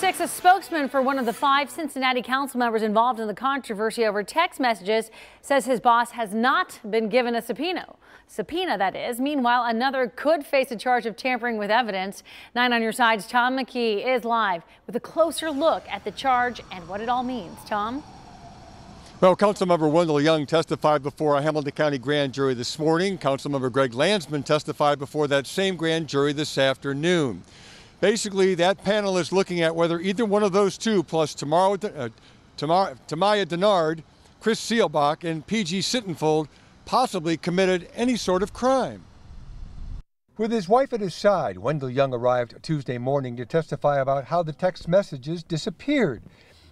6, a spokesman for one of the 5 Cincinnati Council members involved in the controversy over text messages says his boss has not been given a subpoena, that is. Meanwhile, another could face a charge of tampering with evidence. 9 on your side's Tom McKee is live with a closer look at the charge and what it all means. Tom? Well, Councilmember Wendell Young testified before a Hamilton County grand jury this morning. Councilmember Greg Landsman testified before that same grand jury this afternoon. Basically, that panel is looking at whether either one of those two, plus Tamaya Denard, Chris Seelbach, and P.G. Sittenfeld, possibly committed any sort of crime. With his wife at his side, Wendell Young arrived Tuesday morning to testify about how the text messages disappeared.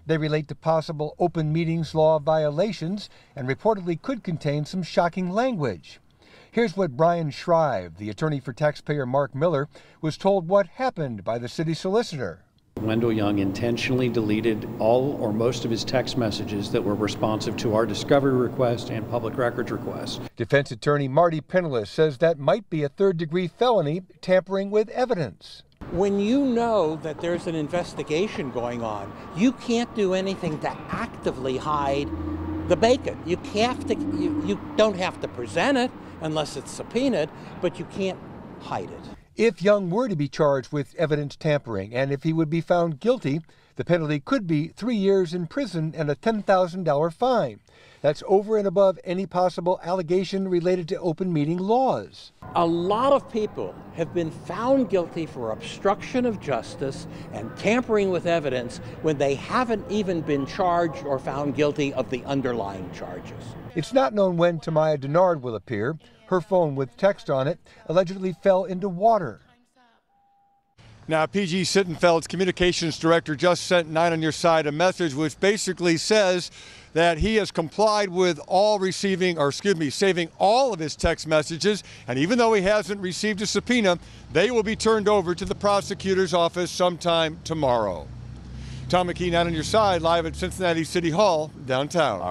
They relate to possible open meetings law violations and reportedly could contain some shocking language. Here's what Brian Shrive, the attorney for taxpayer Mark Miller, was told what happened by the city solicitor. Wendell Young intentionally deleted all or most of his text messages that were responsive to our discovery request and public records request. Defense attorney Marty Pinellas says that might be a third-degree felony, tampering with evidence. When you know that there's an investigation going on, you can't do anything to actively hide the bacon. You don't have to present it unless it's subpoenaed, but you can't hide it. If Young were to be charged with evidence tampering, and if he would be found guilty, the penalty could be 3 years in prison and a $10,000 fine. That's over and above any possible allegation related to open meeting laws. A lot of people have been found guilty for obstruction of justice and tampering with evidence when they haven't even been charged or found guilty of the underlying charges. It's not known when Tamaya Denard will appear. Her phone with text on it allegedly fell into water. Now, P.G. Sittenfeld's communications director just sent 9 on your side a message which basically says that he has complied with saving all of his text messages, and even though he hasn't received a subpoena, they will be turned over to the prosecutor's office sometime tomorrow. Tom McKee, 9 on your side, live at Cincinnati City Hall, downtown.